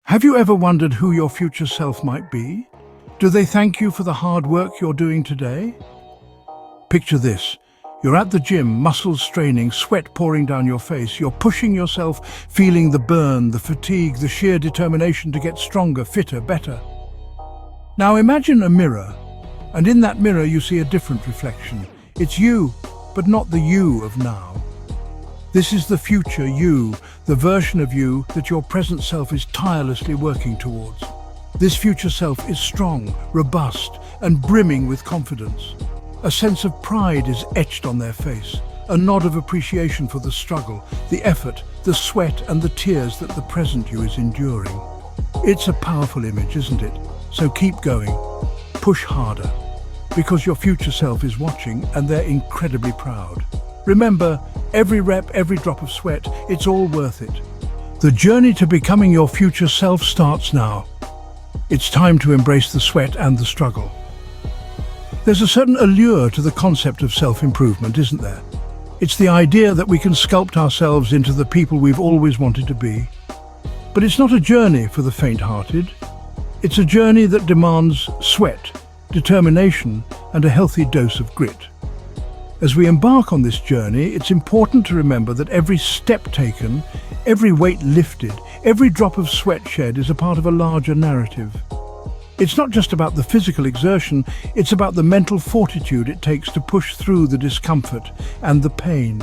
Have you ever wondered who your future self might be? Do they thank you for the hard work you're doing today? Picture this. You're at the gym, muscles straining, sweat pouring down your face. You're pushing yourself, feeling the burn, the fatigue, the sheer determination to get stronger, fitter, better. Now imagine a mirror, and in that mirror you see a different reflection. It's you, but not the you of now. This is the future you, the version of you that your present self is tirelessly working towards. This future self is strong, robust, and brimming with confidence. A sense of pride is etched on their face, a nod of appreciation for the struggle, the effort, the sweat, and the tears that the present you is enduring. It's a powerful image, isn't it? So keep going. Push harder, because your future self is watching and they're incredibly proud. Remember, every rep, every drop of sweat, it's all worth it. The journey to becoming your future self starts now. It's time to embrace the sweat and the struggle. There's a certain allure to the concept of self-improvement, isn't there? It's the idea that we can sculpt ourselves into the people we've always wanted to be. But it's not a journey for the faint-hearted. It's a journey that demands sweat, determination, and a healthy dose of grit. As we embark on this journey, it's important to remember that every step taken, every weight lifted, every drop of sweat shed is a part of a larger narrative. It's not just about the physical exertion, it's about the mental fortitude it takes to push through the discomfort and the pain.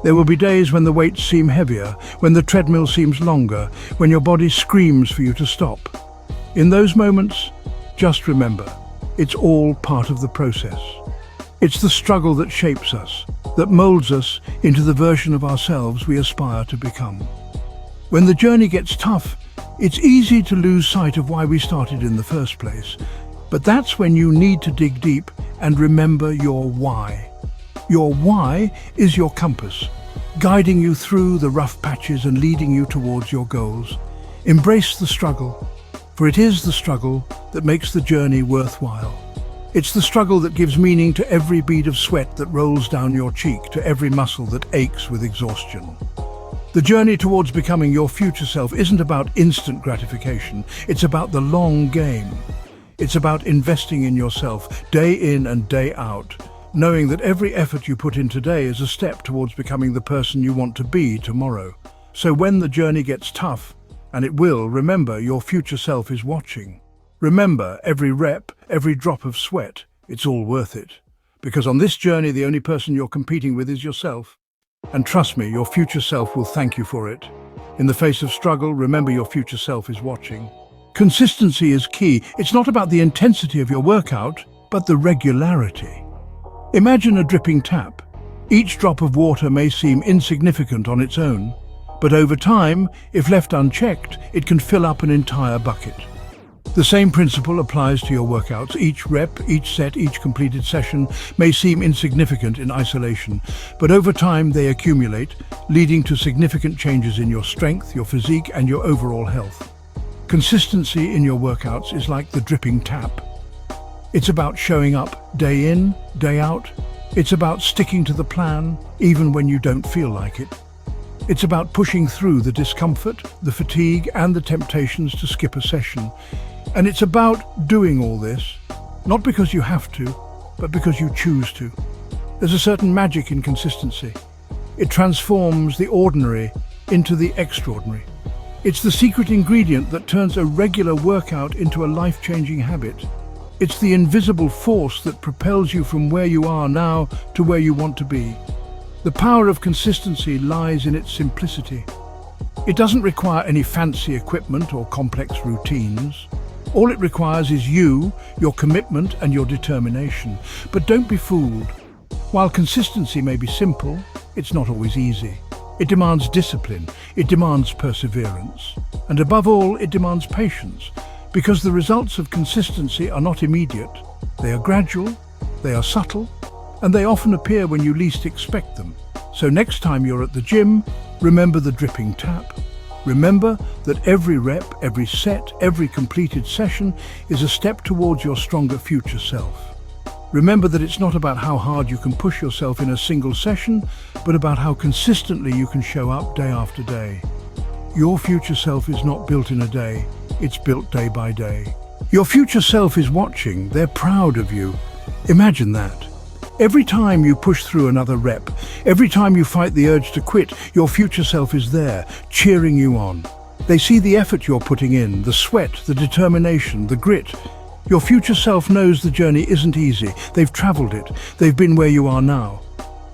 There will be days when the weights seem heavier, when the treadmill seems longer, when your body screams for you to stop. In those moments, just remember, it's all part of the process. It's the struggle that shapes us, that molds us into the version of ourselves we aspire to become. When the journey gets tough, it's easy to lose sight of why we started in the first place. But that's when you need to dig deep and remember your why. Your why is your compass, guiding you through the rough patches and leading you towards your goals. Embrace the struggle, for it is the struggle that makes the journey worthwhile. It's the struggle that gives meaning to every bead of sweat that rolls down your cheek, to every muscle that aches with exhaustion. The journey towards becoming your future self isn't about instant gratification. It's about the long game. It's about investing in yourself, day in and day out, knowing that every effort you put in today is a step towards becoming the person you want to be tomorrow. So when the journey gets tough, and it will, remember your future self is watching. Remember, every rep, every drop of sweat, it's all worth it. Because on this journey, the only person you're competing with is yourself. And trust me, your future self will thank you for it. In the face of struggle, remember your future self is watching. Consistency is key. It's not about the intensity of your workout, but the regularity. Imagine a dripping tap. Each drop of water may seem insignificant on its own, but over time, if left unchecked, it can fill up an entire bucket. The same principle applies to your workouts. Each rep, each set, each completed session may seem insignificant in isolation, but over time they accumulate, leading to significant changes in your strength, your physique, and your overall health. Consistency in your workouts is like the dripping tap. It's about showing up day in, day out. It's about sticking to the plan, even when you don't feel like it. It's about pushing through the discomfort, the fatigue, and the temptations to skip a session. And it's about doing all this, not because you have to, but because you choose to. There's a certain magic in consistency. It transforms the ordinary into the extraordinary. It's the secret ingredient that turns a regular workout into a life-changing habit. It's the invisible force that propels you from where you are now to where you want to be. The power of consistency lies in its simplicity. It doesn't require any fancy equipment or complex routines. All it requires is you, your commitment, and your determination. But don't be fooled. While consistency may be simple, it's not always easy. It demands discipline, it demands perseverance, and above all, it demands patience, because the results of consistency are not immediate. They are gradual, they are subtle, and they often appear when you least expect them. So next time you're at the gym, remember the dripping tap. Remember that every rep, every set, every completed session is a step towards your stronger future self. Remember that it's not about how hard you can push yourself in a single session, but about how consistently you can show up day after day. Your future self is not built in a day, it's built day by day. Your future self is watching, they're proud of you. Imagine that. Every time you push through another rep, every time you fight the urge to quit, your future self is there, cheering you on. They see the effort you're putting in, the sweat, the determination, the grit. Your future self knows the journey isn't easy. They've traveled it. They've been where you are now.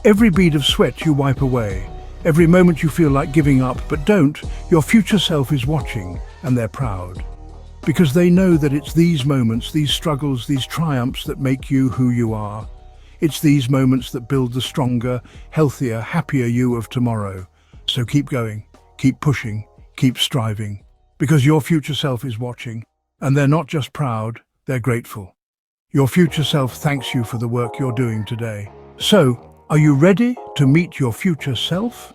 Every bead of sweat you wipe away. Every moment you feel like giving up, but don't, your future self is watching, and they're proud. Because they know that it's these moments, these struggles, these triumphs that make you who you are. It's these moments that build the stronger, healthier, happier you of tomorrow. So keep going, keep pushing, keep striving. Because your future self is watching, and they're not just proud, they're grateful. Your future self thanks you for the work you're doing today. So, are you ready to meet your future self?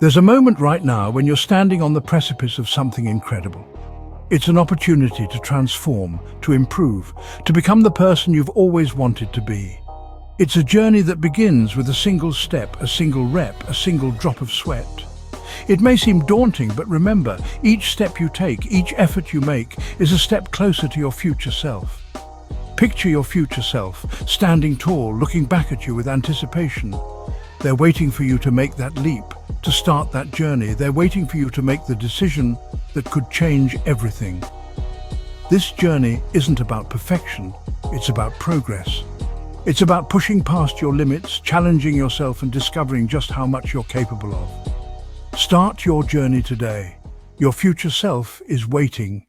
There's a moment right now when you're standing on the precipice of something incredible. It's an opportunity to transform, to improve, to become the person you've always wanted to be. It's a journey that begins with a single step, a single rep, a single drop of sweat. It may seem daunting, but remember, each step you take, each effort you make, is a step closer to your future self. Picture your future self, standing tall, looking back at you with anticipation. They're waiting for you to make that leap, to start that journey. They're waiting for you to make the decision that could change everything. This journey isn't about perfection, it's about progress. It's about pushing past your limits, challenging yourself and discovering just how much you're capable of. Start your journey today. Your future self is waiting